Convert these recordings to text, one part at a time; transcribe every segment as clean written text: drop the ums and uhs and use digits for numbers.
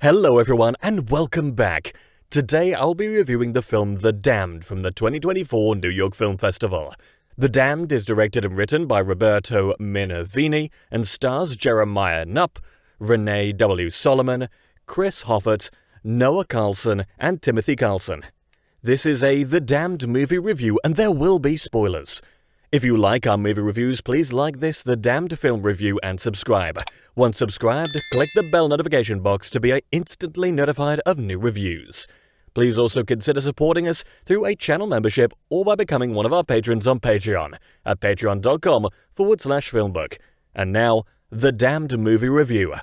Hello everyone and welcome back. Today I'll be reviewing the film The Damned from the 2024 New York Film Festival. The Damned is directed and written by Roberto Minervini and stars Jeremiah Knupp, Renee W. Solomon, Chris Hoffert, Noah Carlson, and Timothy Carlson. This is a The Damned movie review and there will be spoilers. If you like our movie reviews, please like this The Damned film review and subscribe. Once subscribed, click the bell notification box to be instantly notified of new reviews. Please also consider supporting us through a channel membership or by becoming one of our patrons on Patreon at patreon.com/filmbook. And now, The Damned movie review.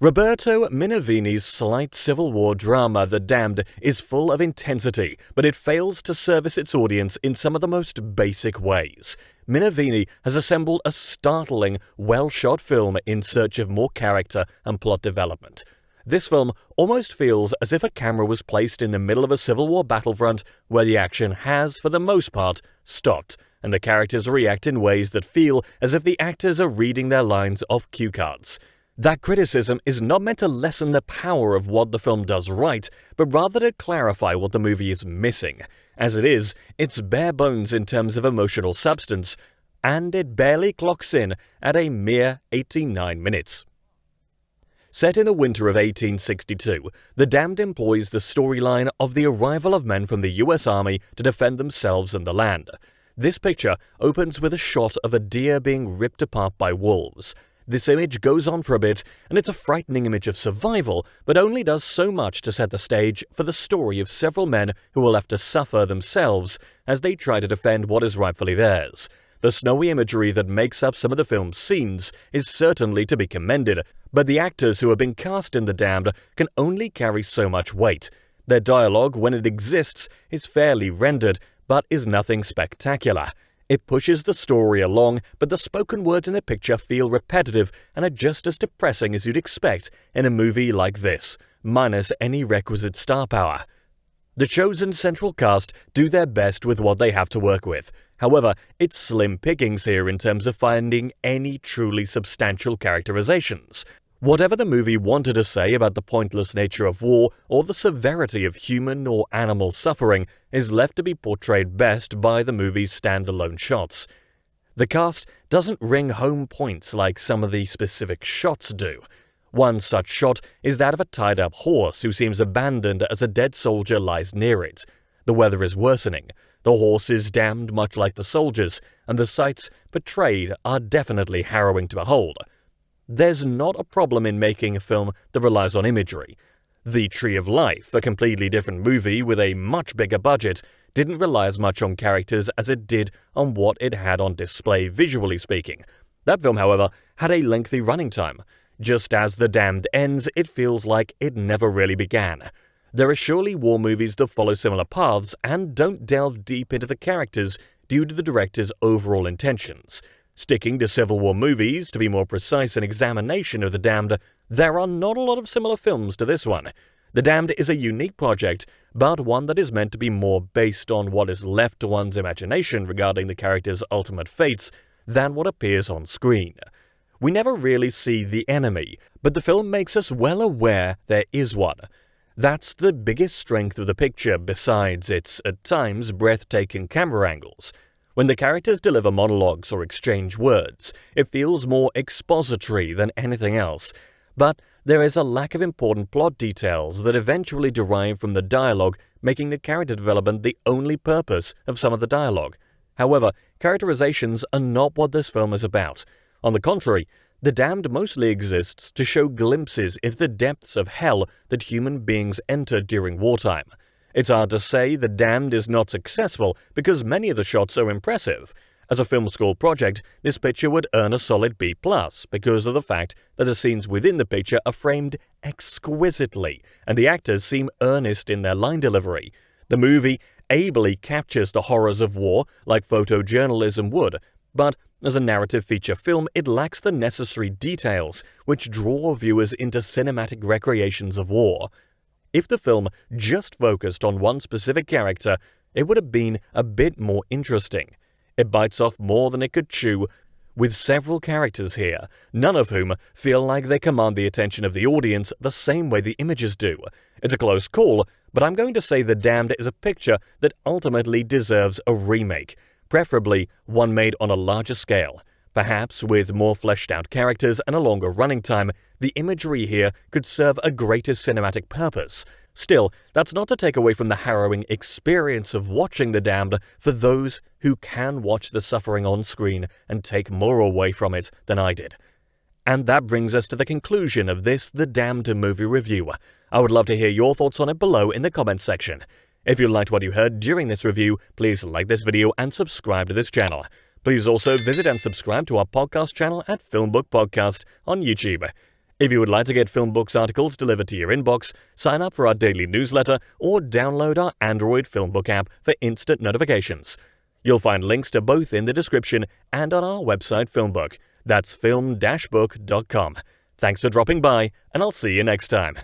Roberto Minervini's slight Civil War drama The Damned is full of intensity, but it fails to service its audience in some of the most basic ways. Minervini has assembled a startling, well-shot film in search of more character and plot development. This film almost feels as if a camera was placed in the middle of a Civil War battlefront where the action has, for the most part, stopped, and the characters react in ways that feel as if the actors are reading their lines off cue cards. That criticism is not meant to lessen the power of what the film does right, but rather to clarify what the movie is missing. As it is, it's bare bones in terms of emotional substance, and it barely clocks in at a mere 89 minutes. Set in the winter of 1862, The Damned employs the storyline of the arrival of men from the US Army to defend themselves and the land. This picture opens with a shot of a deer being ripped apart by wolves. This image goes on for a bit, and it's a frightening image of survival, but only does so much to set the stage for the story of several men who will have to suffer themselves as they try to defend what is rightfully theirs. The snowy imagery that makes up some of the film's scenes is certainly to be commended, but the actors who have been cast in The Damned can only carry so much weight. Their dialogue, when it exists, is fairly rendered, but is nothing spectacular. It pushes the story along, but the spoken words in the picture feel repetitive and are just as depressing as you'd expect in a movie like this, minus any requisite star power. The chosen central cast do their best with what they have to work with. However, it's slim pickings here in terms of finding any truly substantial characterizations. Whatever the movie wanted to say about the pointless nature of war or the severity of human or animal suffering is left to be portrayed best by the movie's standalone shots. The cast doesn't ring home points like some of the specific shots do. One such shot is that of a tied-up horse who seems abandoned as a dead soldier lies near it. The weather is worsening, the horse is damned much like the soldiers, and the sights portrayed are definitely harrowing to behold. There's not a problem in making a film that relies on imagery. The Tree of Life, a completely different movie with a much bigger budget, didn't rely as much on characters as it did on what it had on display visually speaking. That film, however, had a lengthy running time. Just as The Damned ends, it feels like it never really began. There are surely war movies that follow similar paths and don't delve deep into the characters due to the director's overall intentions. Sticking to Civil War movies, to be more precise in examination of The Damned, there are not a lot of similar films to this one. The Damned is a unique project, but one that is meant to be more based on what is left to one's imagination regarding the character's ultimate fates than what appears on screen. We never really see the enemy, but the film makes us well aware there is one. That's the biggest strength of the picture besides its, at times, breathtaking camera angles. When the characters deliver monologues or exchange words, it feels more expository than anything else. But there is a lack of important plot details that eventually derive from the dialogue, making the character development the only purpose of some of the dialogue. However, characterizations are not what this film is about. On the contrary, The Damned mostly exists to show glimpses into the depths of hell that human beings enter during wartime. It's hard to say The Damned is not successful because many of the shots are impressive. As a film school project, this picture would earn a solid B+ because of the fact that the scenes within the picture are framed exquisitely, and the actors seem earnest in their line delivery. The movie ably captures the horrors of war like photojournalism would, but as a narrative feature film, it lacks the necessary details which draw viewers into cinematic recreations of war. If the film just focused on one specific character, it would have been a bit more interesting. It bites off more than it could chew, with several characters here, none of whom feel like they command the attention of the audience the same way the images do. It's a close call, but I'm going to say The Damned is a picture that ultimately deserves a remake, preferably one made on a larger scale. Perhaps with more fleshed out characters and a longer running time, the imagery here could serve a greater cinematic purpose. Still, that's not to take away from the harrowing experience of watching The Damned for those who can watch the suffering on screen and take more away from it than I did. And that brings us to the conclusion of this The Damned movie review. I would love to hear your thoughts on it below in the comments section. If you liked what you heard during this review, please like this video and subscribe to this channel. Please also visit and subscribe to our podcast channel at Filmbook Podcast on YouTube. If you would like to get Filmbooks articles delivered to your inbox, sign up for our daily newsletter or download our Android Filmbook app for instant notifications. You'll find links to both in the description and on our website Filmbook. That's film-book.com. Thanks for dropping by, and I'll see you next time.